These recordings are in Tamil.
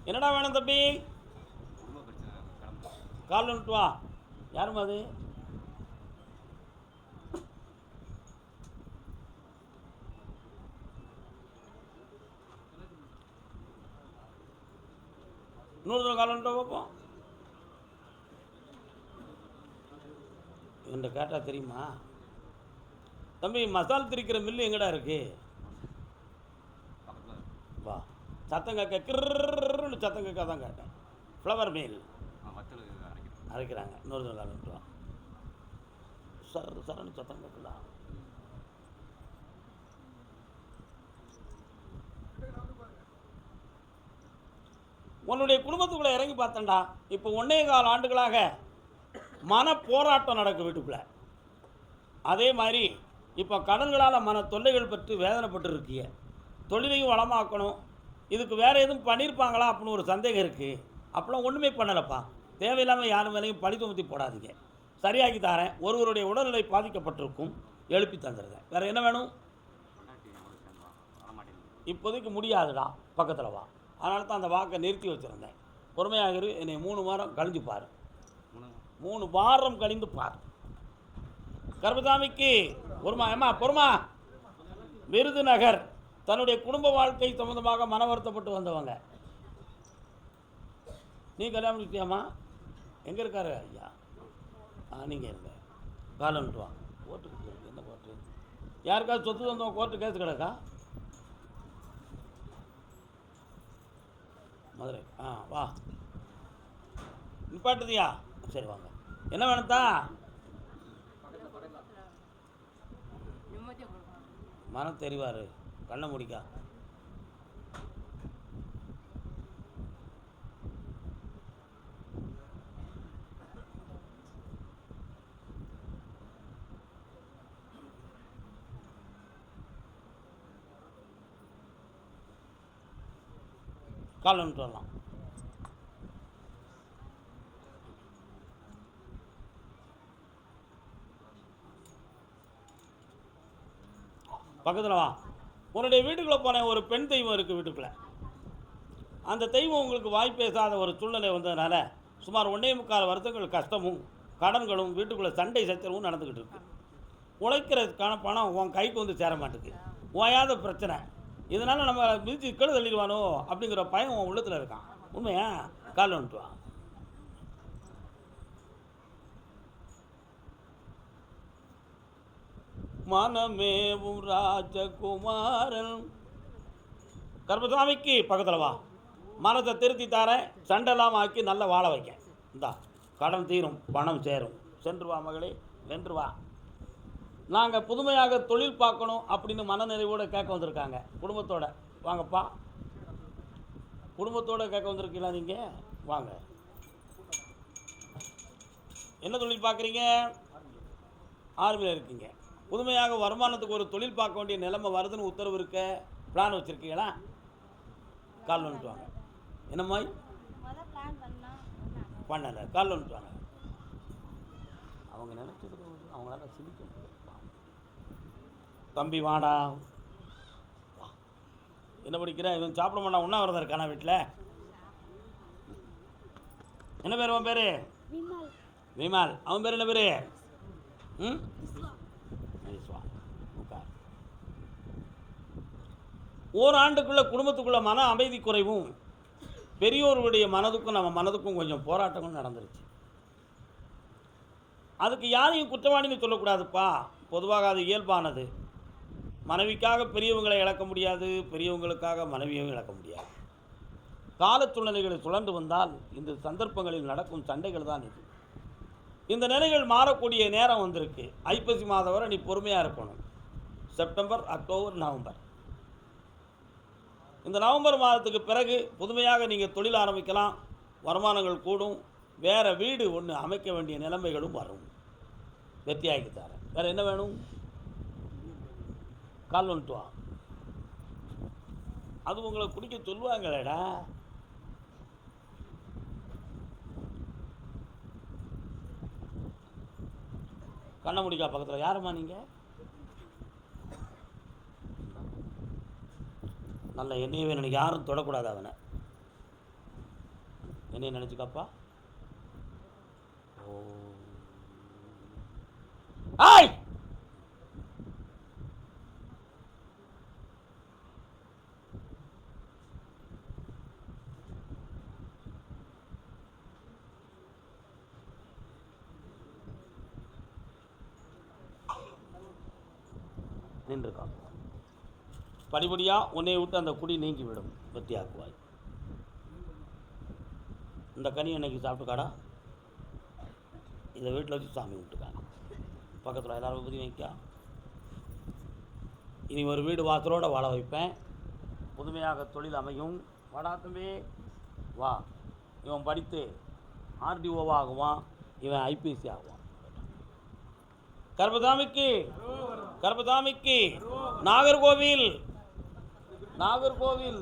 என்னடா வேணும் தம்பி? கால் வந்துட்டு வா. யாருமா அது? இன்னொரு கால் வந்துட்டு பார்ப்போம். என்கிட்ட கேட்டால் தெரியுமா? தம்பி, மசால் திரிக்கிற மில்லு எங்கடா இருக்கு? வா. சத்தம் கேட்க கிருன்னு சத்தம் கேட்க தான் கேட்டேன். ஃப்ளவர் மில் அரைக்கிறாங்க. இன்னொரு கால் வந்துட்டு வா. சரன்னு சத்தம் கேட்கலாம். உன்னுடைய குடும்பத்துக்குள்ளே இறங்கி பார்த்தேன்டா. இப்போ 1.25 ஆண்டுகளாக மன போராட்டம் நடக்கும் வீட்டுக்குள்ளே. அதே மாதிரி இப்போ கடன்களால் மன தொல்லைகள் பற்றி வேதனைப்பட்டு இருக்கிய. தொழிலையும் வளமாக்கணும். இதுக்கு வேறு எதுவும் பண்ணியிருப்பாங்களா அப்படின்னு ஒரு சந்தேகம் இருக்குது. அப்படிலாம் ஒன்றுமே பண்ணலைப்பா. தேவையில்லாமல் யார் மேலேயும் பழி சுமத்தி போடாதீங்க. சரியாக்கி தரேன். ஒருவருடைய உடல்நிலை பாதிக்கப்பட்டிருக்கும், எழுப்பி தந்துடுறேன். வேறு என்ன வேணும்? இப்போதைக்கு முடியாதுடா, பக்கத்தில் வா. அதனால தான் அந்த வாக்கை நிறுத்தி வச்சுருந்தேன். பொறுமையாக இரு. என்னை 3 வாரம் கழிஞ்சு பாரு. 3 வாரம் கழிந்து பார். கருப்பசாமிக்கு பொறுமா ஏமா பொறுமா. விருதுநகர் தன்னுடைய குடும்ப வாழ்க்கை சம்பந்தமாக மன வருத்தப்பட்டு வந்தவங்க. நீ கல்யாணம் பண்ணிட்டியாம்மா? எங்கே இருக்காரு ஐயா? நீங்கள் இருங்க. கால் வந்துட்டு வா. கோர்ட்டுக்கு என்ன கோர்ட்டு? யாருக்காவது சொத்து வந்தவங்க கோர்ட்டு கேஸ் கிடக்கா? மதுரை. வா. நிப்பாட்டுதியா? சரி வாங்க. என்ன வேணும்தா? மனம் தெரிவார். கண்ணை முடிக்கா. கால் வந்துட்டு வரலாம். பக்கத்தில் வா. உன்னுடைய வீட்டுக்குள்ளே போனேன். ஒரு பெண் தெய்வம் இருக்குது வீட்டுக்குள்ளே. அந்த தெய்வம் உங்களுக்கு வாய் பேசாத ஒரு சூழ்நிலை வந்ததுனால சுமார் 1.25 வருஷங்கள் கஷ்டமும் கடன்களும் வீட்டுக்குள்ளே சண்டை சச்சரவும் நடந்துக்கிட்டு இருக்கு. உழைக்கிறதுக்கான பணம் உன் கைக்கு வந்து சேர மாட்டேங்குது. ஓயாத பிரச்சனை. இதனால் நம்ம மிதிச்சு கெடு தள்ளிடுவானோ அப்படிங்கிற பயம் உன் உள்ளத்தில் இருக்கான். உண்மையா? கால் வந்துட்டு வா. மனமேவும் ராஜகுமாரன். கருப்பசாமிக்கு பக்கத்தில் வா. மனத்தை திருத்தி தரேன். சண்டெல்லாம் ஆக்கி நல்லா வாழ வைக்க. இந்தா கடன் தீரும், பணம் சேரும். சென்று வா மகளே, வென்று வா. நாங்கள் புதுமையாக தொழில் பார்க்கணும் அப்படின்னு மனநிறைவோடு கேட்க வந்திருக்காங்க. குடும்பத்தோடு வாங்கப்பா. குடும்பத்தோடு கேட்க வந்திருக்கீங்களா நீங்கள்? வாங்க. என்ன தொழில் பார்க்குறீங்க? ஆர்மியில் இருக்கீங்க. புதுமையாக வருமானத்துக்கு ஒரு தொழில் பார்க்க வேண்டிய நிலைமை வருதுன்னு உத்தரவு இருக்க. பிளான் வச்சுருக்கீங்களா? கால் வந்துட்டு வாங்க. என்னம்மா பண்ணலை? கால் வந்துட்டு வாங்க. அவங்க நினைச்சது அவங்களால சிரிக்க முடியாது. தம்பி வாடா. என்ன படிக்கிற? இவன் சாப்பிட மாட்டான். உண்ணாவிரதம் இருக்கானா வீட்டில்? என்ன பேர்? உன் பேர்? விமால். அவன் பேர் என்ன பேர்? ஓராண்டுக்குள்ளே குடும்பத்துக்குள்ளே மன அமைதி குறைவும் பெரியோருடைய மனதுக்கும் நம்ம மனதுக்கும் கொஞ்சம் போராட்டங்களும் நடந்துருச்சு. அதுக்கு யாரையும் குற்றவாளின்னு சொல்லக்கூடாதுப்பா. பொதுவாக அது இயல்பானது. மனைவிக்காக பெரியவங்களை இழக்க முடியாது, பெரியவங்களுக்காக மனைவியும் இழக்க முடியாது. காலச்சூழ்நிலைகளை சுழன்று வந்தால் இந்த சந்தர்ப்பங்களில் நடக்கும் சண்டைகள் தான் இது. இந்த நிலைகள் மாறக்கூடிய நேரம் வந்திருக்கு. ஐப்பசி மாதம் வரை நீ பொறுமையாக இருக்கணும். September, October, November. இந்த நவம்பர் மாதத்துக்கு பிறகு புதுமையாக நீங்கள் தொழில் ஆரம்பிக்கலாம். வருமானங்கள் கூடும். வேறு வீடு ஒன்று அமைக்க வேண்டிய நிலைமைகளும் வரும். வெற்றியாக்கி தரேன். வேறு என்ன வேணும்? கால் வந்துட்டு வா. அது உங்களை குடிக்க சொல்லுவாங்களேடா. கண்ண முடிக்கா பக்கத்தில். யாரும்மா நீங்கள்? நல்ல என்னையவே எனக்கு யாரும் தொடக்கூடாது. அவனை என்னைய நினச்சிக்கப்பா. ஓ ஆய் நின்றுக்கா. படிப்படியாக உன்னை விட்டு அந்த குடி நீங்கிவிடும், வெற்றியாக்குவாய். இந்த கனி அன்னைக்கு சாப்பிட்டுக்காடா, இதை வீட்டில் வச்சு சாமி விட்டுக்காங்க. பக்கத்தில் எல்லாரும் பற்றி வைக்கா. இனி ஒரு வீடு வாசலோடு வாழ வைப்பேன். புதுமையாக தொழில் அமையும். வாடா தம்பி வா. இவன் படித்து ஆர்டிஓவாக ஆகுவான், இவன் ஐபிஎஸ்சி ஆகுவான். கர்பதாமிக்கு கர்பதாமிக்கு நாகர்கோவில் நாகர்கோவில்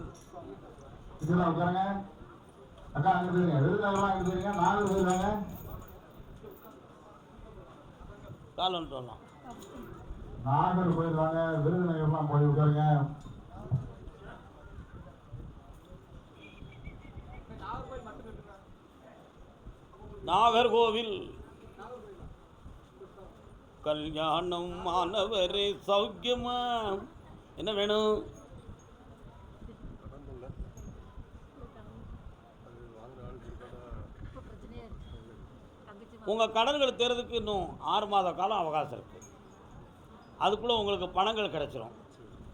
கால் வந்துட்டு வரலாம். நாகர்கோவில் வாங்க, விருதுநகர்லாம் போய் உட்காருங்க. நாகர்கோவில் கல்யாணம் மாணவரே சௌக்கியமா? என்ன வேணும்? உங்கள் கடன்கள் தேர்றதுக்கு இன்னும் 6 மாத காலம் அவகாசம் இருக்குது. அதுக்குள்ளே உங்களுக்கு பணங்கள் கிடைச்சிரும்.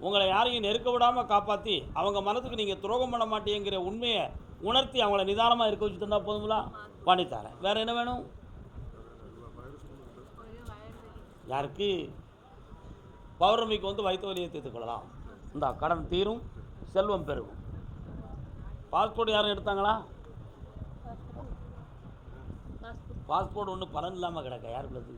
உங்களை யாரையும் நெருக்க விடாமல் காப்பாற்றி அவங்க மனதுக்கு நீங்கள் துரோகம் பண்ண மாட்டேங்கிற உண்மையை உணர்த்தி அவங்கள நிதானமாக இருக்க வச்சு தந்தா போதுங்களா? பண்ணித்தரேன். வேறு என்ன வேணும்? யாருக்கு? பௌர்ணமிக்கு வந்து வயிற்று வலியை தீர்த்து கொள்ளலாம். இந்த கடன் தீரும், செல்வம் பெருகும். பாஸ்போர்ட் யாரும் எடுத்தாங்களா? பாஸ்போர்ட் ஒன்றும் பலன் இல்லாமல் கிடக்க. யாருக்கு உள்ளது?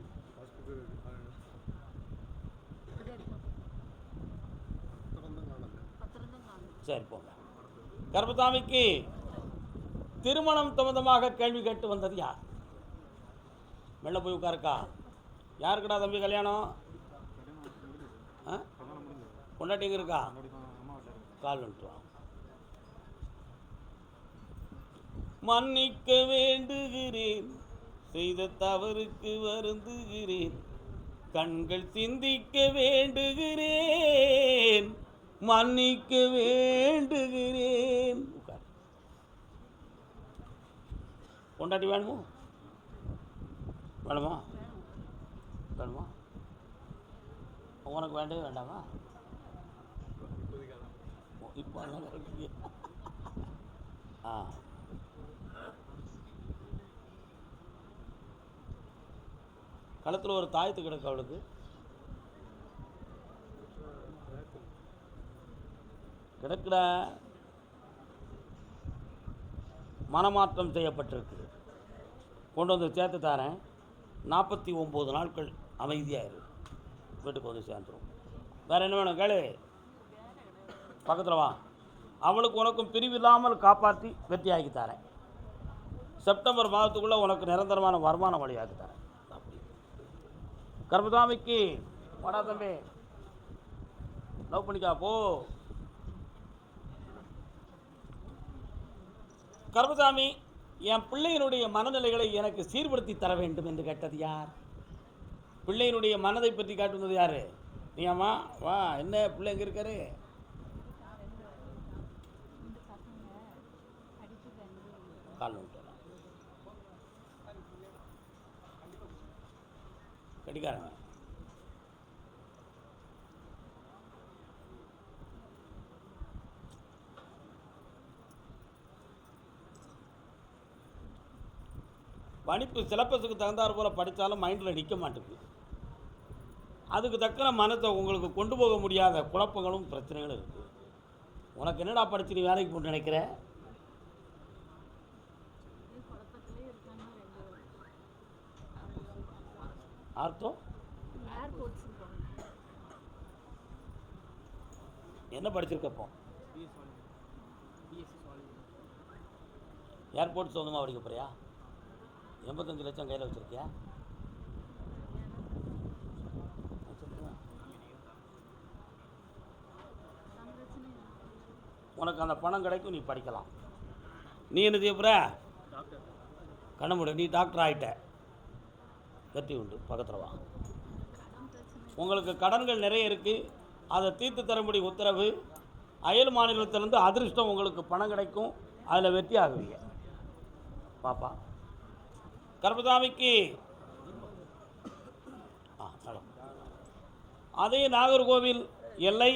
சரி போங்க. கர்பதாமிக்கு திருமணம் சம்பந்தமாக கேள்வி கேட்டு வந்தது யார்? மெல்ல போய் உட்காருக்கா. யாருக்குடா தம்பி கல்யாணம்? பொண்டாட்டிங்க இருக்கா? கால் வந்துட்டு. மன்னிக்க வேண்டுகிறேன், செய்த தவறுக்கு வருந்துகிறேன், கண்கள் சிந்திக்க வேண்டுகிறேன், மன்னிக்க வேண்டுகிறேன். உட்கார். பொண்டாட்டி வேணுமோ? வேணுமா? வேணுமா? உனக்கு வேண்டவே வேண்டாமா? இப்போ களத்தில் ஒரு தாயத்து கிடக்கு. அவளுக்கு கிடக்குட மனமாற்றம் செய்யப்பட்டிருக்கு. கொண்டு வந்து சேர்த்து தரேன். 49 நாட்கள் அமைதியாக இரு, வீட்டுக்கு வந்து சேர்ந்துடும். வேறு என்ன வேணும் கேளு. பக்கத்தில் வா. அவளுக்கு உனக்கும் பிரிவில்லாமல் காப்பாற்றி வெற்றியாக்கி தரேன். செப்டம்பர் மாதத்துக்குள்ளே உனக்கு நிரந்தரமான வருமானம் வழியாக்கி தரேன். அப்படி கர்பதாமிக்கு வாடா தம்பி, லவ் பண்ணிக்கா போ. கர்பதாமி, என் பிள்ளையினுடைய மனநிலைகளை எனக்கு சீர்படுத்தி தர வேண்டும் என்று கேட்டது யார்? பிள்ளையினுடைய மனதை பற்றி காட்டுவது யார்? நீ அம்மா வா. என்ன பிள்ளை எங்கே இருக்காரு? கால் விட்டுலாம் கடிக்காரங்க. படிப்பு சிலபஸுக்கு தகுந்தாறு போல் படித்தாலும் மைண்டில் நிற்க மாட்டேங்குது. அதுக்கு தக்கன மனத்தை உங்களுக்கு கொண்டு போக முடியாத குழப்பங்களும் பிரச்சனைகளும் இருக்குது. உனக்கு என்னடா படித்து நீ வேலைக்கு போட்டு நினைக்கிற? அர்த்தம் என்ன படிச்சிருக்கப்போ? ஏர்போர்ட் சொந்தமாக படிக்க போறியா? 85 லட்சம் கையில் வச்சுருக்கியா? உனக்கு அந்த பணம் கிடைக்கும், நீ படிக்கலாம். நீ என்ன செய்ய போகிற? கண்ணமுடி நீ டாக்டர் ஆகிட்ட, வெற்றி உண்டு. பக்கத்தில் வா. உங்களுக்கு கடன்கள் நிறைய இருக்குது, அதை தீர்த்து தரும்படி உத்தரவு. அயல் மாநிலத்திலேருந்து அதிர்ஷ்டம் உங்களுக்கு பணம் கிடைக்கும், அதில் வெற்றி ஆகுவீங்க. பாப்பா கர்மசாமிக்கு அதே நாகர்கோவில் எல்லை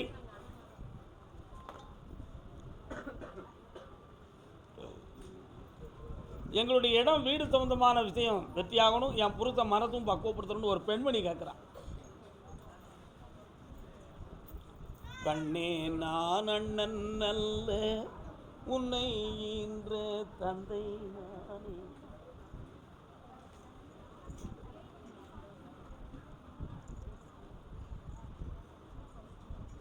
எங்களுடைய இடம் வீடு சம்பந்தமான விஷயம் வெற்றியாகணும், என் புருஷன் மனதும் பக்குவப்படுத்தணும்னு ஒரு பெண்மணி கேட்குறான். கண்ணே நான் அண்ணன் அல்ல, உன்னை ஈன்ற தந்தை நானே.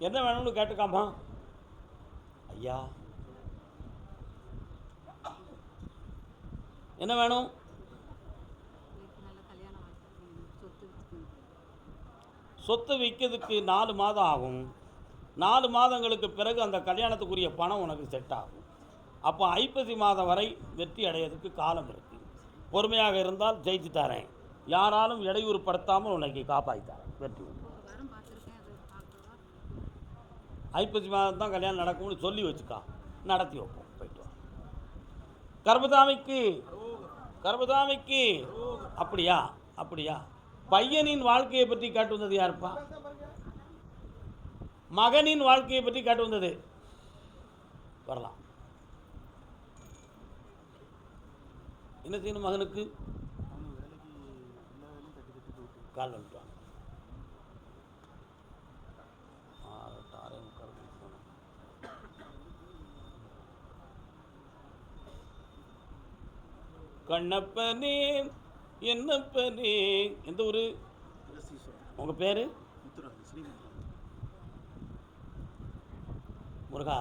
என்ன வேணும்னு கேட்டுக்காமா. ஐயா என்ன வேணும்? சொத்து விற்கிறதுக்கு 4 மாதம் ஆகும். 4 மாதங்களுக்கு பிறகு அந்த கல்யாணத்துக்குரிய பணம் உனக்கு செட் ஆகும். அப்போ ஐப்பசி மாதம் வரை வெற்றி அடையிறதுக்கு காலம் இருக்குது. பொறுமையாக இருந்தால் ஜெயிச்சு தரேன், யாராலும் இடையூறு படுத்தாமல் உனக்கு காப்பாற்றித்தரேன். வெற்றி ஐப்பசி மாதம் தான் கல்யாணம் நடக்கும்னு சொல்லி வச்சுக்கா, நடத்தி வைப்போம். போயிட்டு வா. கர்மசாமிக்கு கர்மசாமிக்கு அப்படியா அப்படியா. பையனின் வாழ்க்கையை பற்றி காட்டு வந்தது யாருப்பா? மகனின் வாழ்க்கையை பற்றி காட்டு வந்தது. வரலாம். என்ன செய்யணும் மகனுக்கு? கால் வந்துட்டான். கண்ணப்பனே என்னப்பனே. எந்த ஊர் உங்கள் பேர்? முருகா,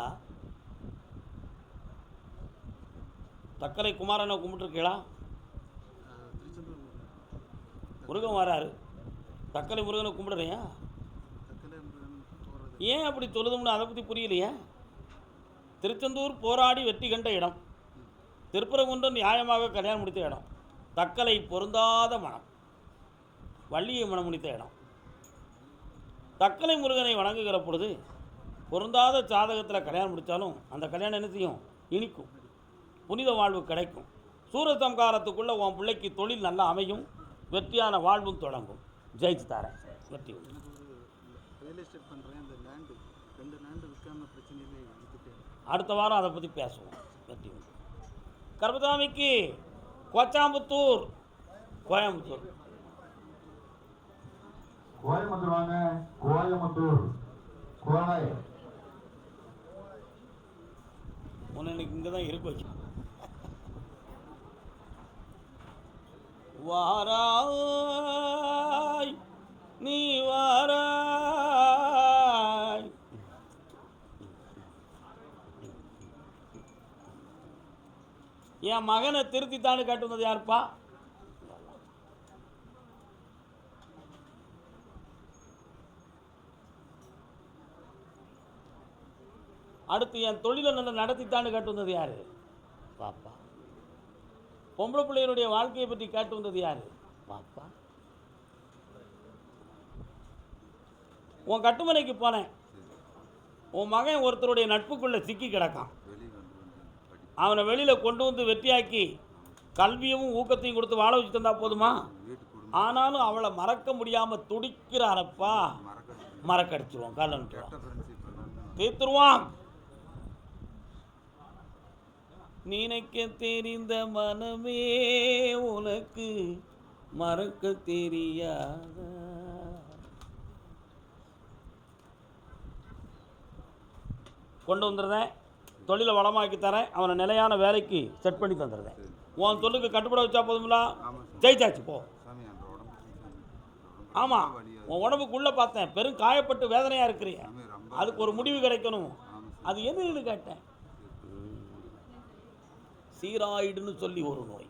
தக்கலை குமாரனை கும்பிட்டுருக்கீங்களா? முருகன் வராரு, தக்கலை முருகனை கும்பிடுறியா? ஏன் அப்படி தொழுதும்னு அதை பற்றி புரியலையா? திருச்செந்தூர் போராடி வெற்றி கண்ட இடம், திருப்பரங்குன்றம் நியாயமாக கல்யாணம் முடித்த இடம், தக்கலை பொருந்தாத மனம், வள்ளியை மனம் முடித்த இடம். தக்கலை முருகனை வணங்குகிற பொழுது பொருந்தாத ஜாதகத்தில் கல்யாணம் முடித்தாலும் அந்த கல்யாணம் என்ன செய்யும்? இனிக்கும், புனித வாழ்வு கிடைக்கும். சூரசம்காரத்துக்குள்ளே உன் பிள்ளைக்கு தொழில் நல்லா அமையும், வெற்றியான வாழ்வும் தொடங்கும். ஜெயிச்சு தரேன். வெற்றி. அடுத்த வாரம் அதை பற்றி பேசுவோம். வெற்றி. கர்மசாமிக்கு கோச்சாம்புத்தூர், கோயம்புத்தூர். கோயம்புத்தூர் வாங்க. கோயம்புத்தூர் கோவை. உன்னை இன்னைக்கு இங்கே தான் இருக்க வச்சு. வாராய் நீ வாராய். என் மகனை திருத்தித்தான்னு கேட்டு வந்தது யாருப்பா? அடுத்து என் தொழிலை நல்லா நடத்தித்தான்னு கேட்டு வந்தது யாரு? பாப்பா. பொம்பளை பிள்ளைகளுடைய வாழ்க்கையை பற்றி கேட்டு வந்தது யாரு? பாப்பா. உன் கட்டுமனைக்கு போனேன், உன் மகன் ஒருத்தருடைய நட்புக்குள்ளே சிக்கி கிடக்கான். அவனை வெளியில் கொண்டு வந்து வெற்றியாக்கி கல்வியும் ஊக்கத்தையும் கொடுத்து வாழ வச்சு தந்தா போதுமா? ஆனாலும் அவளை மறக்க முடியாமல் துடிக்கிறாரப்பா. மறக்கடிச்சிருவான், காலன்ட்டுருவான், தீர்த்துருவான். நினைக்க தெரிந்த மனமே உனக்கு மறக்க தெரியாத. கொண்டு வந்துடுறேன், தொழிலை வளமாக்கி தரேன், அவனை நிலையான வேலைக்கு செட் பண்ணி தந்துடுறேன். உன் தொழிலுக்கு கட்டுப்பட வச்சா போதுங்களா? ஜெயிச்சாச்சு போ. ஆமாம், உன் உடம்புக்குள்ளே பார்த்தேன், பெரும் காயப்பட்டு வேதனையாக இருக்கிறிய, அதுக்கு ஒரு முடிவு கிடைக்கணும். அது எதுன்னு கேட்டேன். சீராய்டுன்னு சொல்லி ஒரு நோய்,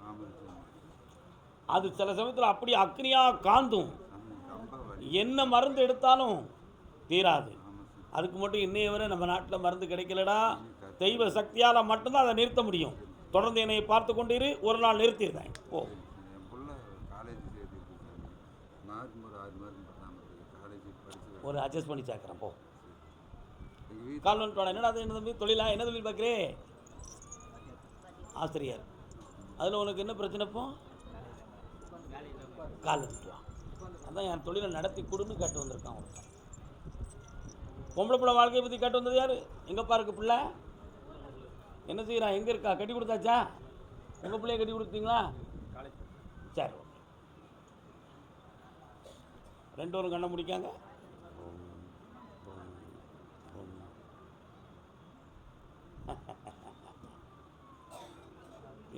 அது சில சமயத்தில் அப்படி அக்னியாக காந்தும், என்ன மருந்து எடுத்தாலும் தீராது. அதுக்கு மட்டும் இன்னைய வரை நம்ம நாட்டில் மருந்து கிடைக்கலடா. தெய்வ சக்தியால் மட்டும்தான் அதை நிறுத்த முடியும். தொடர்ந்து என்னை பார்த்து கொண்டிரு. ஒரு நாள் நிறுத்திடுறேன். ஓ என் புள்ள காலேஜ் சேர்த்துருக்கு சாமி. மார்க் ஒரு 6 மார்க் பத்தாம இருக்குது. காலேஜ் படிச்சு ஒரு அட்ஜஸ்ட் பண்ணி சேர்க்குறேன். போ எங்கள் வீட்டில் கால் வந்துட்டு என்னடா அது என்ன தம்பி தொழிலா என்ன தொழில் பார்க்குறே? ஆசிரியர். அதில் உனக்கு என்ன பிரச்சனை? இப்போ கால் வந்துட்டு வா. அதான் என் தொழிலை நடத்தி கொடுன்னு கேட்டு வந்திருக்கான் அவனுக்கு. பொம்பளை பிள்ளை வாழ்க்கையை பற்றி கேட்டு வந்தது யார்? எங்கப்பா இருக்கு பிள்ளை? என்ன செய்கிறான்? எங்கே இருக்கா? கட்டி கொடுத்தாச்சா? உங்கள் பிள்ளைய கட்டி கொடுத்தீங்களா? சரி, ஓகே. ரெண்டு பேரும் கண்ணை முடிக்காங்க.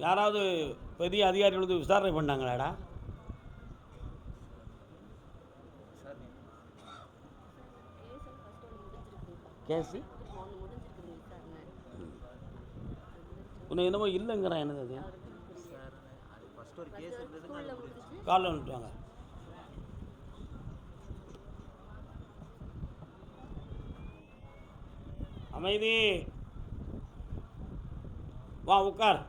யாராவது பெரிய அதிகாரிகள் வந்து விசாரணை பண்ணாங்களாடா? கேஸு உன்னை என்னமோ இல்லைங்கிறான். என்னது அது? காலில் வந்துட்டுவாங்க. அமைதி. வா உட்கார்.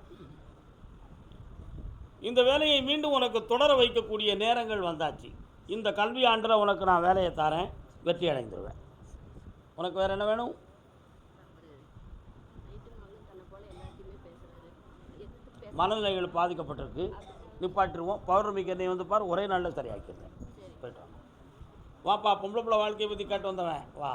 இந்த வேலையை மீண்டும் உனக்கு தொடர வைக்கக்கூடிய நேரங்கள் வந்தாச்சு. இந்த கல்வி ஆண்டில் உனக்கு நான் வேலையை தரேன், வெற்றி அடைந்துருவேன். உனக்கு வேறு என்ன வேணும்? மனநிலைகள் பாதிக்கப்பட்டிருக்கு, நிப்பாட்டிடுவோம். பௌர்ணமிக்கு என்னை வந்து பார், ஒரே நாளில் சரியாக்கிடுறேன். போய்ட்டு வாப்பா. பொம்பளை பிள்ளை வாழ்க்கையை பற்றி கேட்டு வந்தவன் வா.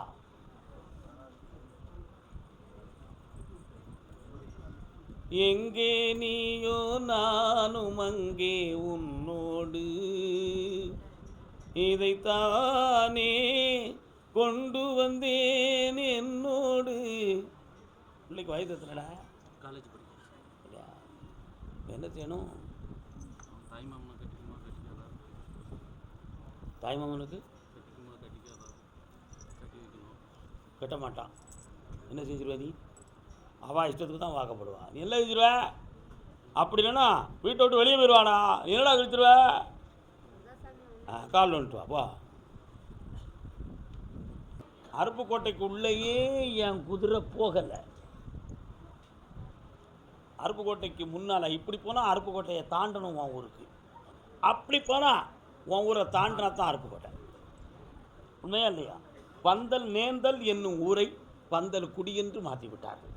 எங்கே நீயோ நானும் அங்கே உன்னோடு, இதைத்தானே கொண்டு வந்தேன் என்னோடு. பிள்ளைக்கு வயது எத்தனைடா? காலேஜ் படிக்கிறேன். என்ன செய்யணும்? தாய்மாமனுக்கு கட்ட மாட்டான். என்ன செஞ்சிருவ நீ? அவள் இஷ்டத்துக்கு தான் வாக்கப்படுவா. நீ எல்லாம் செஞ்சிருவ. அப்படி இல்லைன்னா வீட்டை விட்டு வெளியே போயிடுவானா? நீ என்னடா கழிச்சிருவ? கால் வந்துட்டு வா. போ. அருப்புக்கோட்டைக்கு உள்ளேயே என் குதிரை போகலை. அருப்புக்கோட்டைக்கு முன்னால் இப்படி போனால் அருப்புக்கோட்டையை தாண்டணும் உன் ஊருக்கு. அப்படி போனால் உன் ஊரை தாண்டினா தான் அருப்புக்கோட்டை. உண்மையா இல்லையா? பந்தல் நேர்ந்தல் என்னும் ஊரை பந்தல் குடி என்று மாற்றி விட்டார்கள்.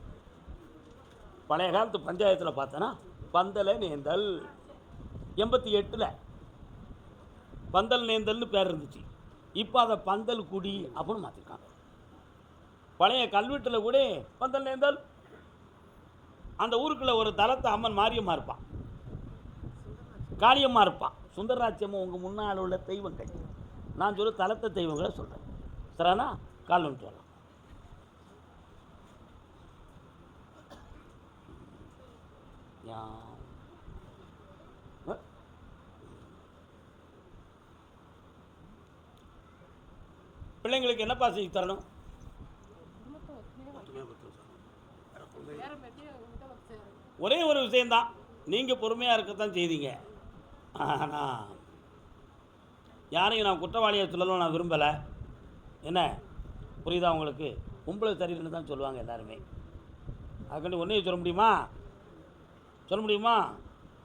பழைய காலத்து பஞ்சாயத்தில் பார்த்தோன்னா பந்தலை நேர்ந்தல் 88 பந்தல் நேர்ந்தல்னு பேர் இருந்துச்சு. இப்போ அதை பந்தல் குடி அப்படின்னு மாற்றிருக்காங்க. பழைய கல்வெட்டில் கூட பந்தல் நேர்ந்தல். அந்த ஊருக்குள்ள ஒரு தலத்தை அம்மன் மாரியம்மா இருப்பான், காளியம்மா இருப்பான், சுந்தரராட்சியம்மா உங்கள் முன்னால் உள்ள தெய்வங்கள். நான் சொல்ல தலத்தை தெய்வங்களை சொல்கிறேன். சரிண்ணா? கால் வந்துட்டு வரலாம். பிள்ளைங்களுக்கு என்னப்பா செஞ்சு தரணும்? ஒரே ஒரு விஷயந்தான், நீங்கள் பொறுமையாக இருக்கத்தான் செய்தீங்க. ஆனால் யாரையும் நான் குற்றவாளியை சொல்லணும் நான் விரும்பலை. என்ன புரியுதா உங்களுக்கு? பொம்பளை சரியில்லைன்னு தான் சொல்லுவாங்க எல்லாருமே. அதுக்காண்டி ஒன்றையும் சொல்ல முடியுமா? சொல்ல முடியுமா?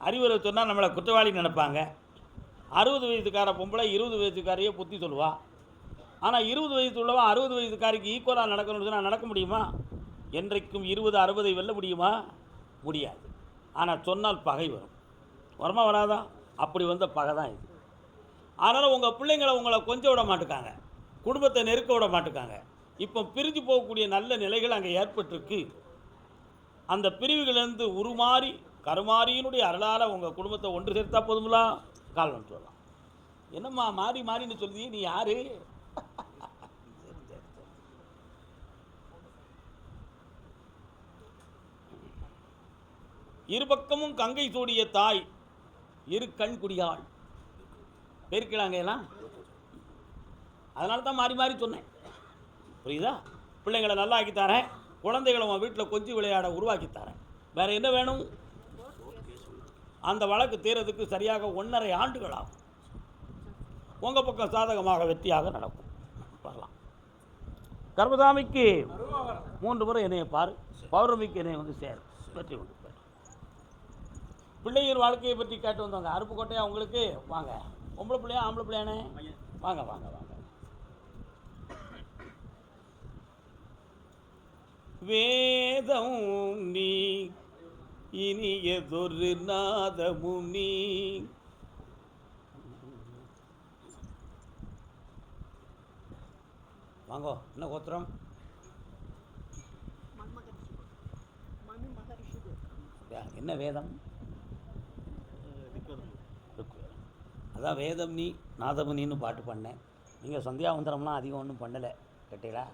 அறிவுரை சொன்னால் நம்மளை குற்றவாளி நினைப்பாங்க. 60 வயசுக்கார பொம்பளை 20 வயசுக்காரையே புத்தி சொல்லுவா. ஆனால் 20 வயசு உள்ளவன் 60 வயசுக்காரிக்கு ஈக்குவலாக நடக்கணும்னு சொன்னால் நடக்க முடியுமா? என்றைக்கும் 20 60 வெல்ல முடியுமா? முடியாது. ஆனால் சொன்னால் பகை வரும். வருமா வராதா? அப்படி வந்த பகை தான் இது. அதனால் உங்கள் பிள்ளைங்களை உங்களை கொஞ்சம் விட மாட்டுக்காங்க, குடும்பத்தை நெருக்க விட மாட்டுக்காங்க. இப்போ பிரிஞ்சு போகக்கூடிய நல்ல நிலைகள் அங்கே ஏற்பட்டிருக்கு. அந்த பிரிவுகளிலிருந்து உருமாறி கருமாரியினுடைய அருளால் உங்கள் குடும்பத்தை ஒன்று சேர்த்தா போதுங்களா? கால் வந்துட்டு வரலாம். என்னம்மா மாறி மாறின்னு சொல்லுதி? நீ யாரு? இரு பக்கமும் கங்கை சூடிய தாய், இரு கண் குடியாள். பேருக்கலாங்க எல்லாம். அதனால தான் மாறி மாறி சொன்னேன். புரியுதா? பிள்ளைங்களை நல்லா ஆக்கித்தாரேன், குழந்தைகளை உன் வீட்டில் கொஞ்சம் விளையாட உருவாக்கித்தாரேன். வேறு என்ன வேணும்? அந்த வழக்கு தீரத்துக்கு சரியாக 1.5 ஆண்டுகள் ஆகும். உங்கள் பக்கம் சாதகமாக வெற்றியாக நடக்கும். வரலாம். கர்மசாமிக்கு 3 முறை என்னையை பாரு, பௌர்ணமிக்கு என்னை வந்து சேரும். வெற்றி உண்டு. பிள்ளையர் வாழ்க்கையை பற்றி கேட்டு வந்தவங்க. அருப்புக்கோட்டையா உங்களுக்கு? வாங்க. பொம்பளை பிள்ளையா ஆம்பளை பிள்ளையானே? வாங்க வாங்க வாங்க. வேதம் நீ இனியதொரு நாதமும் நீ. வாங்கோ. என்ன கோத்திரம்? என்ன வேதம்? அதான் வேதம் நீ நாதம் நீன்னு பாட்டு பண்ணேன். நீங்கள் சந்தியாவந்தனம்லாம் அதிகம் ஒன்றும் பண்ணலை கேட்டீங்களா?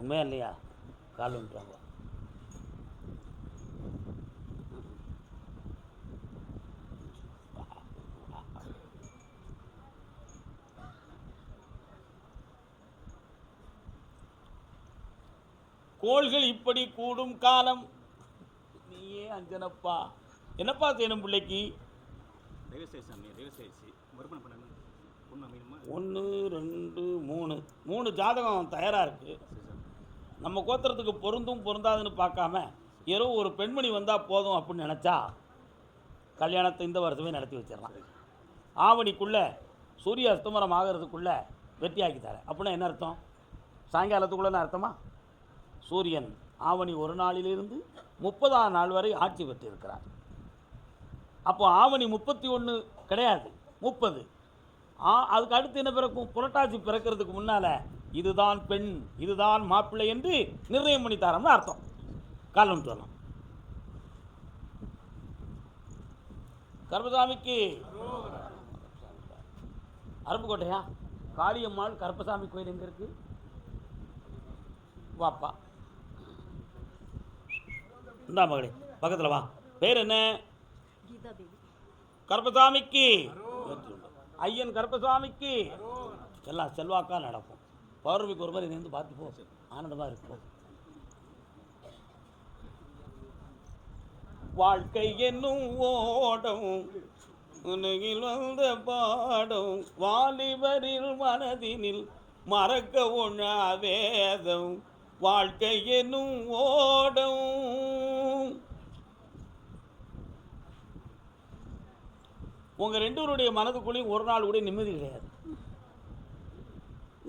உண்மையா இல்லையா? கால் வந்துட்டாங்க. கோள்கள் இப்படி கூடும் காலம் நீயே அஞ்சனப்பா. என்னப்பா செய்யணும் பிள்ளைக்கு? 1 2 3 ஜாதகம் தயாராக இருக்குது. நம்ம கோத்திரத்துக்கு பொருந்தும் பொருந்தாதுன்னு பார்க்காம ஏதோ ஒரு பெண்மணி வந்தால் போதும் அப்படின்னு நினச்சா கல்யாணத்தை இந்த வருஷமே நடத்தி வச்சிடலாம். ஆவணிக்குள்ளே சூரிய அஸ்தமனம் ஆகிறதுக்குள்ளே வெற்றியாக்கி தரேன் அப்படின்னா என்ன அர்த்தம்? சாயங்காலத்துக்குள்ளே அர்த்தமா? சூரியன் ஆவணி 1 நாளிலிருந்து 30ஆம் நாள் வரை ஆட்சி பெற்றிருக்கிறார். அப்போ ஆவணி 31 கிடையாது, 30. அதுக்கு அடுத்து என்ன பிறக்கும்? புரட்டாசி பிறக்கிறதுக்கு முன்னால் இதுதான் பெண் இதுதான் மாப்பிள்ளை என்று நிர்ணயம் பண்ணி தரோம்னு அர்த்தம். காலம் சொல்லலாம். கருப்பசாமிக்கு அருப்புக்கோட்டையா? காளியம்மாள் கருப்பசாமி கோயில் எங்கே இருக்கு? வாப்பா, இந்தா மகளே, பக்கத்தில் வா. பேர் என்ன? கருப்பசாமிக்கு. ஐயன் கருப்பசாமிக்கு. எல்லாம் செல்வாக்கா நடக்கும். பௌர்ணமிக்கு ஒரு மாதிரி இருந்து பார்த்து போ, ஆனந்தமாக இருக்கும். வாழ்க்கை என்னும் ஓடம் உலகில் வந்த பாடம் வாலிபரில் மனதினில் மறக்க ஒண்ணா வேதம். வாழ்க்கை என்னும் ஓடம். உங்கள் 2 பேருடைய மனதுக்குள்ளேயும் ஒரு நாள் கூட நிம்மதி கிடையாது.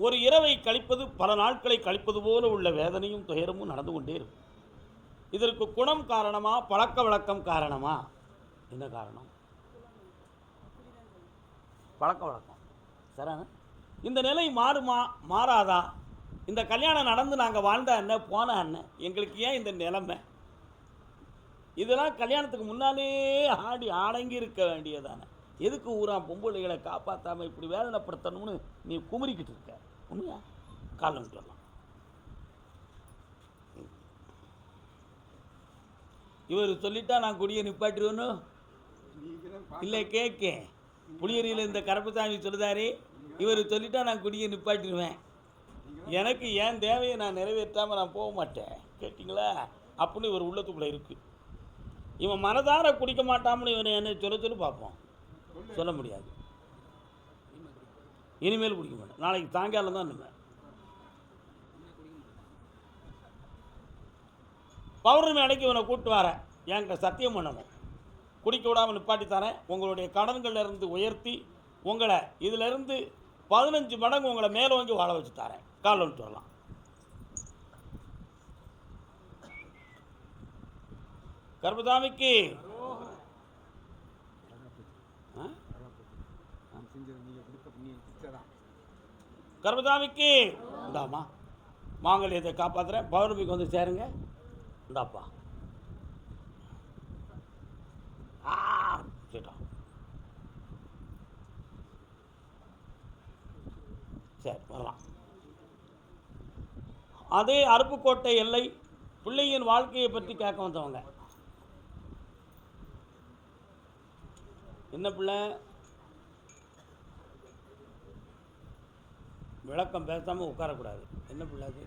ஒரு இரவை கழிப்பது பல நாட்களை கழிப்பது போல உள்ள வேதனையும் துயரமும் நடந்து கொண்டே இருக்கும். இதற்கு குணம் காரணமா, பழக்க வழக்கம் காரணமா? என்ன காரணம்? பழக்க வழக்கம். சரிண்ணா? இந்த நிலை மாறுமா மாறாதா? இந்த கல்யாணம் நடந்து நாங்கள் வாழ்ந்தா என்ன போனா என்ன? எங்களுக்கு ஏன் இந்த நிலைமை? இதெல்லாம் கல்யாணத்துக்கு முன்னாலே ஆடி அடங்கி இருக்க வேண்டியதானே. எதுக்கு ஊரா பொம்பளைகளை காப்பாற்றாமல் இப்படி வேதனைப்படுத்தணும்னு நீ குமரிக்கிட்டு இருக்க? உண்மையா? காலம் சொல்லலாம். இவர் சொல்லிட்டா நான் குடியை நிப்பாட்டிடுவேன்னு இல்லை கேட்கேன். புளியரியில் இந்த கருப்பசாமி சொல்லுதாரு, இவர் சொல்லிட்டா நான் குடியை நிப்பாட்டிடுவேன். எனக்கு ஏன் தேவையை நான் நிறைவேற்றாமல் நான் போக மாட்டேன். கேட்டிங்களா? அப்படின்னு இவர் உள்ளத்துக்குள்ளே இருக்குது. இவன் மனதார குடிக்க மாட்டான்னு இவன் என்ன சொல்லி பார்ப்போம். சொல்ல முடியாது. இனிமேல் குடிக்க மாட்டேன். நாளைக்கு சாயங்காலம் தான் இனிமேல். பௌர்ணமி அன்னைக்கு இவனை கூப்பிட்டு வரேன். என்கிட்ட சத்தியம் பண்ணணும். குடிக்க விடாமல் நிப்பாட்டி தரேன். உங்களுடைய கடன்களிலிருந்து உயர்த்தி உங்களை இதிலிருந்து 15 மடங்கு உங்களை மேலே வாங்கி வாழ வச்சு தரேன். காலம் சொல்லலாம். கருப்பசாமிக்கு கருப்பசாமிக்கு இந்தாம்மா மாங்கல்யத்தை காப்பாற்றுறேன். பௌர்ணமிக்கு வந்து சேருங்க. இந்தாப்பா. சரி வரலாம். அதே அருப்புக்கோட்டை எல்லை பிள்ளையின் வாழ்க்கையை பற்றி கேட்க வந்தவங்க. என்ன பிள்ளை? விளக்கம் பேசாமல் உட்காரக்கூடாது. என்ன பிள்ளை அது?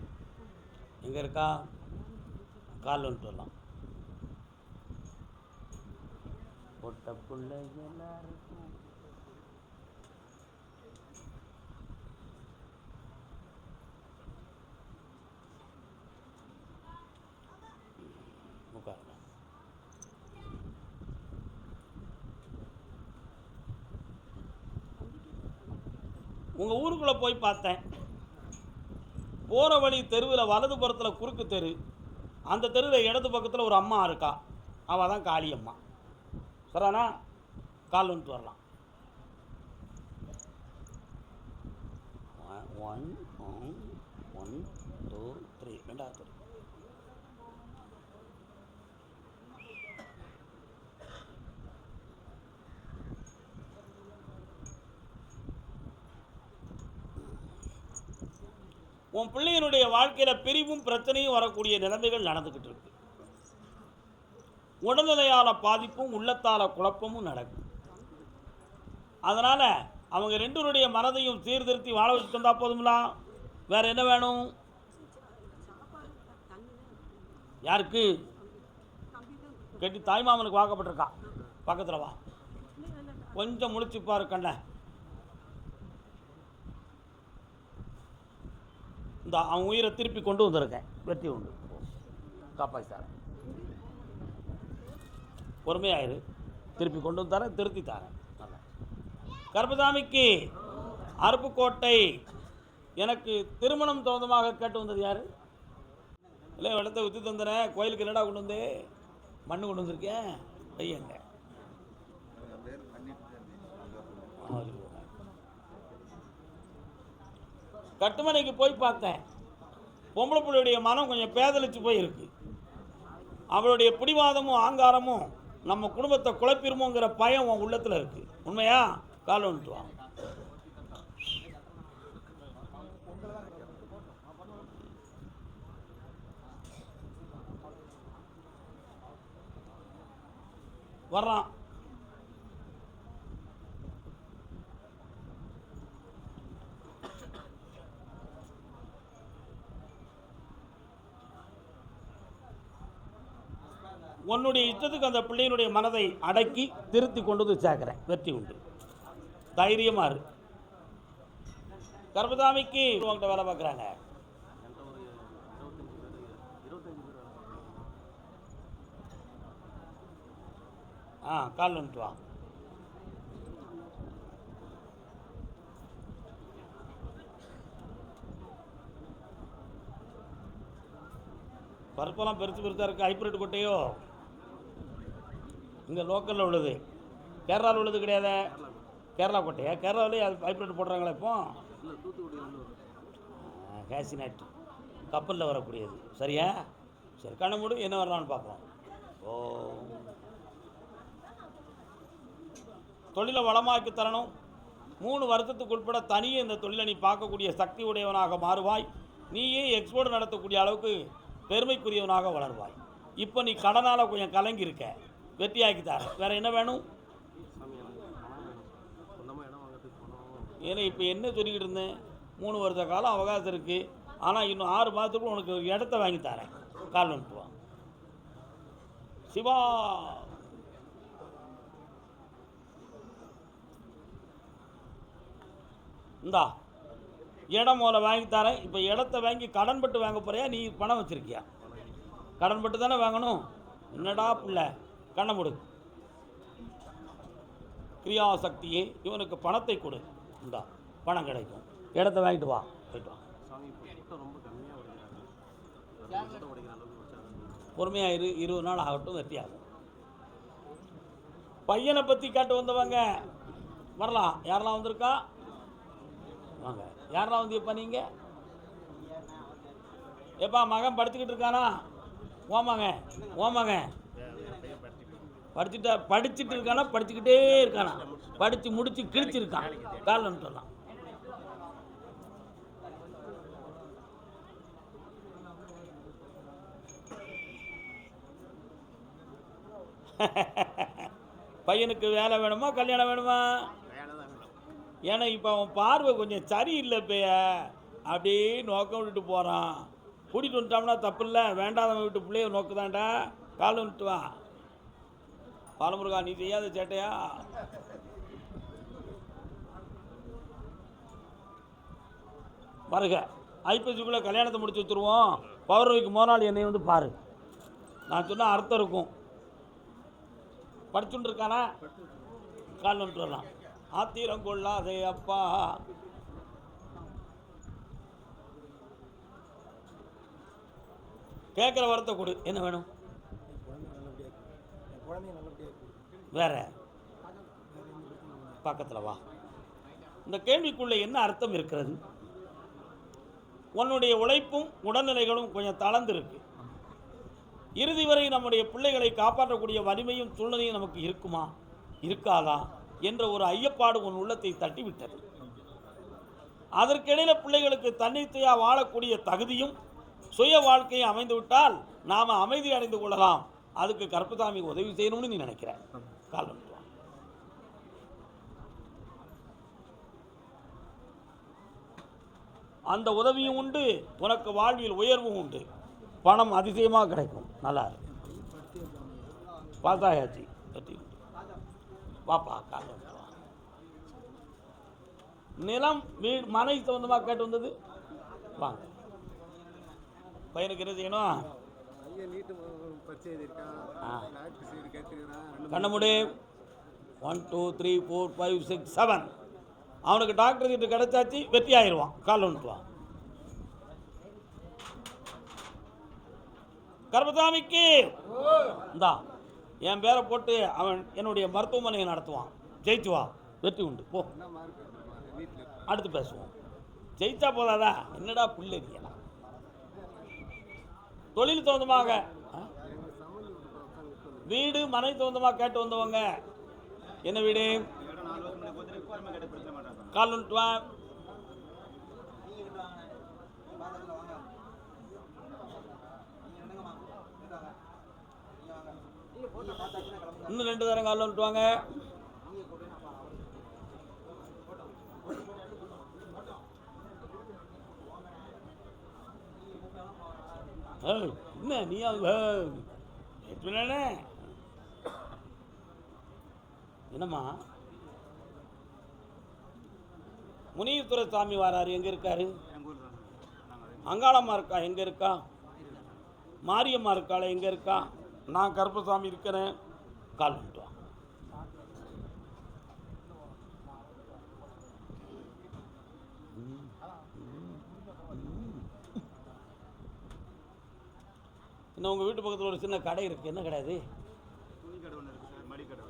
எங்கே இருக்கா? கால் வந்துட்டு வரலாம். பொட்ட பிள்ளை எல்லாருக்கும் உட்காரலாம். உங்கள் ஊருக்குள்ளே போய் பார்த்தேன். போகிற வழி தெருவில் வலதுபுறத்தில் குறுக்கு தெரு, அந்த தெருவில் இடது பக்கத்தில் ஒரு அம்மா இருக்கா. அவள் தான் காளியம்மா. சரிண்ணா, கால் வந்துட்டு வரலாம். 1 2 3 ரெண்டாவது. உன் பிள்ளையினுடைய வாழ்க்கையில் பிரிவும் பிரச்சனையும் வரக்கூடிய நிலைமைகள் நடந்துக்கிட்டு இருக்கு. உடல்நிலையால் பாதிப்பும் உள்ளத்தால் குழப்பமும் நடக்கும். அதனால் அவங்க ரெண்டுடைய மனதையும் சீர்திருத்தி வாழ வச்சுட்டு வந்தால் போதுங்களா? வேற என்ன வேணும்? யாருக்கு கெட்டி தாய்மாமனுக்கு வாக்கப்பட்டிருக்கா. பக்கத்தில் வா, கொஞ்சம் முழிச்சுப்பாரு கண்ண. இந்த அவன் உயிரை திருப்பி கொண்டு வந்திருக்கேன். வெற்றி உண்டு, காப்பாற்றி தரேன். பொறுமையாயிரு, திருப்பி கொண்டு வந்து தரேன், திருத்தி தரேன். கருப்பசாமிக்கு அருப்புக்கோட்டை எனக்கு திருமணம் தோந்தமாக கேட்டு வந்தது யார்? இல்லை, இடத்த விற்று தந்துறேன். கோயிலுக்கு என்னடா கொண்டு வந்து மண்ணு கொண்டு வந்திருக்கேன். பையங்க கட்டுமனைக்கு போய் பார்த்தேன். பொம்பளை பிள்ளையுடைய மனம் கொஞ்சம் பேதலிச்சு போயிருக்கு. அவளுடைய பிடிவாதமும் ஆங்காரமும் நம்ம குடும்பத்தை குழப்பிருமோங்கிற பயம் உன் உள்ளத்தில் இருக்கு. உண்மையா? கால் வந்துட்டு வா. வர்றான். உன்னுடைய இஷ்டத்துக்கு அந்த பிள்ளையினுடைய மனதை அடக்கி திருத்தி கொண்டு வந்து சேர்க்கிறேன். வெற்றி உண்டு, தைரியமா இரு. கருப்பசாமிக்கு உங்கள்கிட்ட வேலை பார்க்குறாங்க. கால் வந்துட்டு வா. பருப்பெல்லாம் பெருசு பெருசாக இருக்குது. ஹைப்ரிட் கொட்டையோ? இங்கே லோக்கலில் உள்ளது, கேரளாவில் உள்ளது கிடையாது. கேரளா கொட்டையா? கேரளாவிலே அது ஹைப்ரிட் போடுறாங்களா இப்போ? கேசிநாட்டு கப்பலில் வரக்கூடியது. சரியா? சரி, கண்ண மூடு, என்ன வரலான்னு பார்ப்போம். ஓ, தொழிலை வளமாக்கி தரணும். 3 வருஷத்துக்கு உட்பட தனியே இந்த தொழிலை நீ பார்க்கக்கூடிய சக்தி உடையவனாக மாறுவாய். நீயே எக்ஸ்போர்ட் நடத்தக்கூடிய அளவுக்கு பெருமைக்குரியவனாக வளர்வாய். இப்போ நீ கடனால் கொஞ்சம் கலங்கியிருக்க. வெற்றியாக்கி தர. வேறு என்ன வேணும்? ஏன்னா இப்போ என்ன சொல்லிக்கிட்டு இருந்தேன்? 3 வருஷ காலம் அவகாசம் இருக்குது. ஆனால் இன்னும் 6 மாதத்துக்கு உனக்கு இடத்த வாங்கி தரேன். கால் வந்துட்டுவான். சிவா, இந்தா இடம் மூலம் வாங்கி தரேன். இப்போ இடத்த வாங்கி கடன் பட்டு வாங்க போறியா? நீ பணம் வச்சுருக்கியா? கடன் பட்டு தானே வாங்கணும். என்னடா பிள்ளை, கண்ணை முடு. கிரியாசக்தியே, இவனுக்கு பணத்தை கொடு. இந்தா பணம் கிடைக்கும். இடத்த வாங்கிட்டு வா, போயிட்டு வா. பொறுமையாக 20 நாள் ஆகட்டும், வெற்றியாகும். பையனை பற்றி கேட்டு வந்தவங்க வரலாம். யாரெல்லாம் வந்திருக்கா? வாங்க. யாரெல்லாம் வந்து இப்போ நீங்கள் எப்பா மகன் படிச்சுக்கிட்டு இருக்கானா? ஓமாங்க படிச்சுட்டு இருக்கானா? படிச்சுக்கிட்டே இருக்கானா? படித்து முடித்து கிழிச்சிருக்கான். காரணம் சொல்லலாம். பையனுக்கு வேலை வேணுமா கல்யாணம் வேணுமா? ஏன்னா இப்போ அவன் பார்வை கொஞ்சம் சரியில்லை. இப்போ அப்படியே நோக்கம் விட்டுட்டு போகிறான். கூட்டிகிட்டு வந்துட்டோம்னா தப்பு இல்லை. வேண்டாதவன் விட்டு பிள்ளைய நோக்குதாண்டா. கால் வந்துட்டு வா. பாலமுருகா, நீ செய்யாத சேட்டையா? வருக. ஐப்பசிக்குள்ளே கல்யாணத்தை முடிச்சு வச்சுருவோம். பௌர்ணமிக்கு மோனாள் என்னை வந்து பாரு. நான் சொன்னால் அர்த்தம் இருக்கும். படிச்சுட்டு இருக்கானா? கால் வந்துட்டு வரலாம். ஆத்திரம் கொள்ளாதே அப்பா, கேட்குற வரத்தை கொடு. என்ன வேணும்? வேற பக்கத்தில் வா. இந்த கேள்விக்குள்ளே என்ன அர்த்தம் இருக்கிறது? உன்னுடைய உழைப்பும் உடல்நிலைகளும் கொஞ்சம் தளர்ந்திருக்கு. இறுதி வரை நம்முடைய பிள்ளைகளை காப்பாற்றக்கூடிய வலிமையும் சூழ்நிலையும் நமக்கு இருக்குமா இருக்காதா என்ற ஒரு ஐயப்பாடு உன் உள்ளத்தை தட்டிவிட்டது. அதற்கிடையில் பிள்ளைகளுக்கு தன்னிச்சையாக வாழக்கூடிய தகுதியும் சுய வாழ்க்கையும் அமைந்துவிட்டால் நாம் அமைதி அடைந்து கொள்ளலாம். அதுக்கு கருப்பசாமி உதவி செய்யணும்னு நீ நினைக்கிற. காலம் அந்த உதவியும் உண்டு, உனக்கு வாழ்வில் உயர்வும் உண்டு, பணம் அதிசயமாக கிடைக்கும். நல்லா இருக்கு. பாத்தாயாச்சி பற்றி வாப்பா. காலம் நிலம் வீடு மனை சொந்தமாக கேட்டு வந்தது. வாங்க. பையனுக்கு என்ன செய்யணும்? கண்ணமுடி 1 2 3 4 5 6 7 அவனுக்கு டாக்டர் கிட்ட கிடைச்சாச்சு, வெற்றி ஆயிடுவான். கால் வந்துட்டுவான். கருப்பசாமிக்கு இந்தா என் பேரை போட்டு அவன் என்னுடைய மருத்துவமனையை நடத்துவான். ஜெயிச்சு வா, வெற்றி உண்டு. போ, அடுத்து பேசுவோம். ஜெயிச்சா போதாதா? என்னடா பிள்ளை தொழில் சொந்தமாக வீடு மனை சொந்தமாக கேட்டு வந்தவங்க. என்ன வீடு? கால் வந்துட்டு வா. இன்னும் 2 தரம் கால் வந்துட்டு வாங்க. என்ன நீ என்னம்மா? முனியத்துறை சாமி வராரு. எங்க இருக்காரு? அங்காளம்மா இருக்கா? எங்க இருக்கா? மாரியம்மா இருக்காள? எங்க இருக்கா? நான் கருப்பசாமி இருக்கிறேன். கால் பண்ணிட்டு வா. இன்னும் உங்கள் வீட்டு பக்கத்தில் ஒரு சின்ன கடை இருக்குது. என்ன கடை அது? துணி கடை ஒன்று இருக்குது சார். மடி கடை.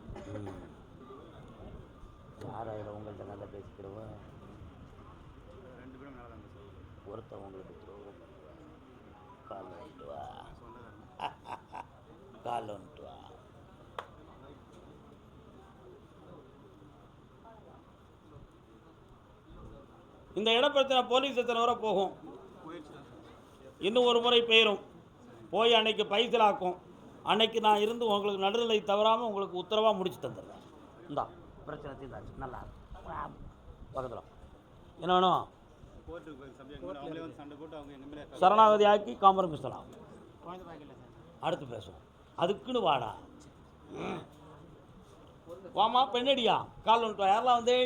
யாராயிரம் உங்கள்கிட்ட நல்லா பேசிக்கிறோம். 2 பேரும் நல்லா தான் பேசுவோம். ஒருத்தன் உங்களுக்கு கால் வந்துட்டு வா. கால் வந்துட்டு வா. இந்த இடப்பிரச்சனை போலீஸ் எத்தனை வரை போகும்? இன்னும் ஒரு முறை பெயரும் போய் அன்னைக்கு பைசலாக்கும். அன்னைக்கு நான் இருந்து உங்களுக்கு நடுநிலை தவறாமல் உங்களுக்கு உத்தரவாக முடிச்சு தந்துடுறேன். இந்தா பிரச்சனை தீர்ந்தாச்சு. நல்லா பக்கத்தில் என்ன வேணும்? சரணாகதி ஆக்கி காம்பரமைஸ் பண்ணலாம். அடுத்து பேசுவோம். அதுக்குன்னு வாடா. வாமா பெண்ணடியா. கால் வந்துட்டு வா. யாரெல்லாம் வந்து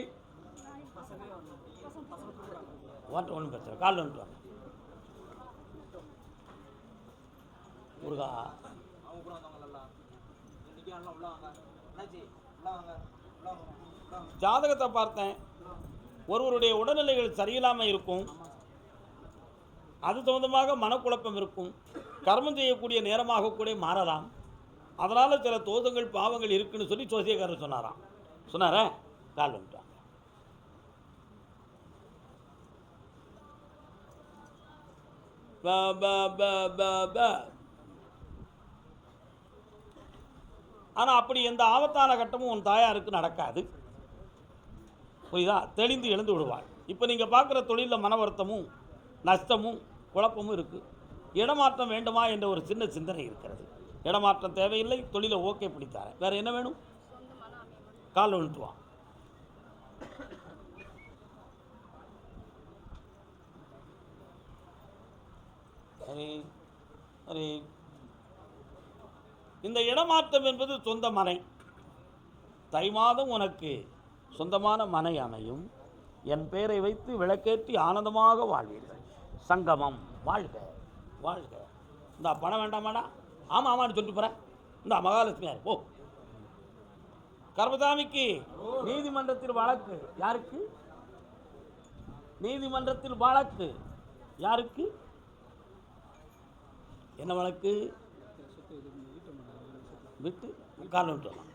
ஒன்றும் பிரச்சனை. கால் வந்துட்டு வாங்க. முருகா ஜாதகத்தை பார்த்தேன். ஒருவருடைய உடல்நிலைகள் சரியில்லாமல் இருக்கும். அது சம்பந்தமாக மனக்குழப்பம் இருக்கும். கர்மம் செய்யக்கூடிய நேரமாக கூட மாறலாம். அதனால் சில தோஷங்கள் பாவங்கள் இருக்குன்னு சொல்லி ஜோசியக்காரர் சொன்னாராம். சொன்னார கால் வந்துட்டாங்க. ஆனால் அப்படி எந்த ஆபத்தான கட்டமும் உன் தாயாருக்கு நடக்காது. புரியுதா? தெளிந்து எழுந்து விடுவாள். இப்போ நீங்கள் பார்க்குற தொழிலில் மன வருத்தமும் நஷ்டமும் குழப்பமும் இருக்குது. இடமாற்றம் வேண்டுமா என்ற ஒரு சின்ன சிந்தனை இருக்கிறது. இடமாற்றம் தேவையில்லை. தொழிலை ஓகே பிடித்தார. வேறு என்ன வேணும்? கால் வந்துட்டு வா. சரி சரி. இந்த இடமாற்றம் என்பது சொந்த மனை. தை மாதம் உனக்கு சொந்தமான மனை அமையும். என் பெயரை வைத்து விளக்கேற்றி ஆனந்தமாக வாழ்வீர்கள். சங்கமம். வாழ்க வாழ்க. இந்த பணம் வேண்டாமாடா? ஆமாம் ஆமான்னு சொல்லிட்டு போகிறேன். இந்த மகாலட்சுமியார் போ. கருப்பசாமிக்கு நீதிமன்றத்தில் வழக்கு. யாருக்கு? நீதிமன்றத்தில் வழக்கு யாருக்கு? என்ன வழக்கு? விட்டு காரணம் விட்டுலாம்.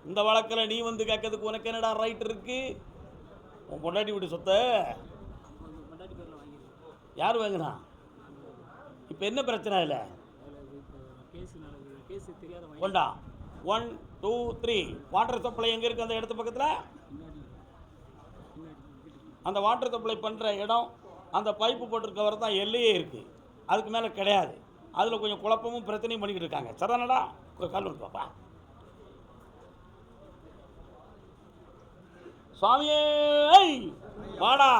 இந்த வழக்கில் நீ வந்து கேட்கறதுக்கு உனக்கு என்னடா ரைட் இருக்கு? உன் பொண்டாட்டி விட்டு சொத்த யார் வாங்கினா? இப்போ என்ன பிரச்சனை இல்லை? கொண்டா 1 2 3 வாட்டர் சப்ளை எங்கே இருக்குது? அந்த இடத்து பக்கத்தில் அந்த வாட்டர் சப்ளை பண்ணுற இடம், அந்த பைப்பு போட்டிருக்கவர் தான் எல்லையே இருக்குது, அதுக்கு மேலே கிடையாது. அதில் கொஞ்சம் குழப்பமும் பிரச்சனையும் பண்ணிக்கிட்டு இருக்காங்க. சரிதானடா? கால் வந்து பாப்பா. சுவாமியே வாடா,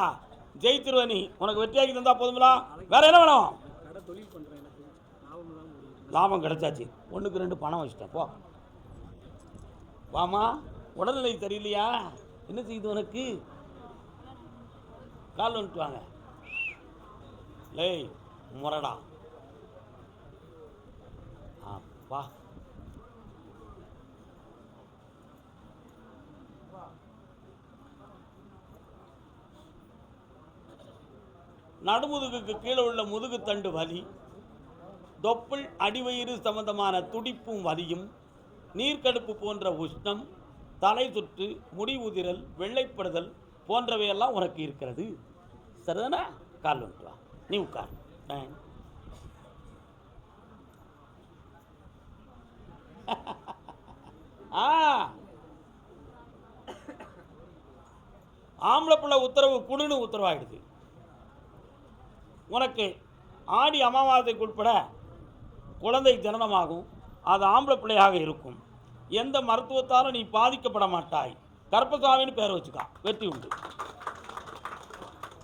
ஜெயித்திருவ நீ. உனக்கு வெற்றியாக்கி தந்தா போதுங்களா? வேற என்ன வேணும்? லாபம் கிடைச்சாச்சு. 1க்கு 2 பணம் வச்சுட்டேன். போ வாமா. உடல்நிலை தெரியலையா? என்ன செய்யுது உனக்கு? கால் வந்துட்டு வாங்க. லேய் முரடா. அப்பா நடுமுதுகுக்கு கீழே உள்ள முதுகுத்தண்டு வலி, தொப்புள் அடிவயிறு சம்பந்தமான துடிப்பும் வலியும், நீர்க்கடுப்பு போன்ற உஷ்ணம், தலை சுற்று, முடி உதிரல், வெள்ளைப்படுதல் போன்றவையெல்லாம் உனக்கு இருக்கிறது. சரிதானே? கால் வந்துட்டு வா. நீ உட்கார். ஆம்பளை பிள்ளை உத்தரவு குடுன்னு உத்தரவாயிடுது. உனக்கு ஆடி அமாவாசைக்கு உட்பட குழந்தை ஜனனமாகும். அது ஆம்பளை பிள்ளையாக இருக்கும். எந்த மருத்துவத்தாலும் நீ பாதிக்கப்பட மாட்டாய். கருப்பசாமின்னு பேர் வச்சுக்கா. வெற்றி உண்டு.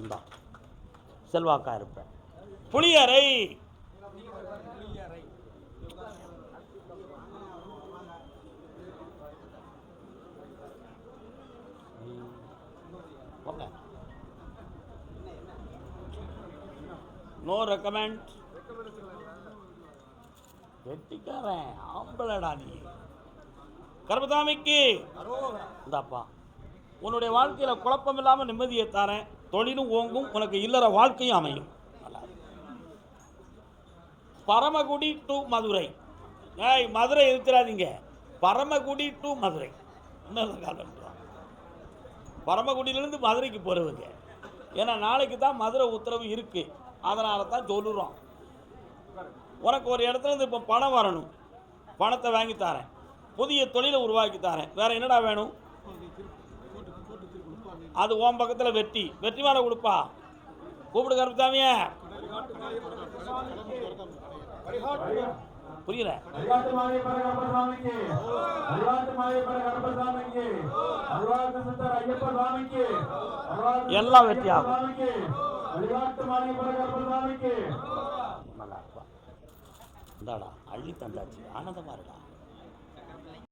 இந்தா செல்வாக்கா இருப்ப. புளியரை நோ ரெக்கமெண்ட். வெட்டிக்காரன் ஆம்பளடா நீ. கருப்பசாமிக்கு இந்தாப்பா, உன்னுடைய வாழ்க்கையில் குழப்பம் இல்லாமல் நிம்மதியை தரேன். தொழிலும் ஓங்கும், உனக்கு இல்லற வாழ்க்கையும் அமையும். பரமக்குடி டு மதுரை. மதுரை இருக்கிறாதீங்க, பரமக்குடி டு மதுரை. பரமக்குடியிலேருந்து மதுரைக்கு போகிறவங்க. ஏன்னா நாளைக்கு தான் மதுரை உத்தரவு இருக்குது. அதனால தான் சொல்லுறோம். உனக்கு ஒரு இடத்துல இருந்து இப்போ பணம் வரணும். பணத்தை வாங்கி தரேன். புதிய தொழிலை உருவாக்கி தரேன். வேற என்னடா வேணும்? அது உன் பக்கத்தில் வெற்றி. வெற்றி மேலே கொடுப்பா. கூப்பிடு கருப்பசாமிய. புரியல? எல்லாம் வெற்றி ஆகும். இந்தாடா அள்ளி தந்தாச்சு. ஆனந்தமா இருக்கா?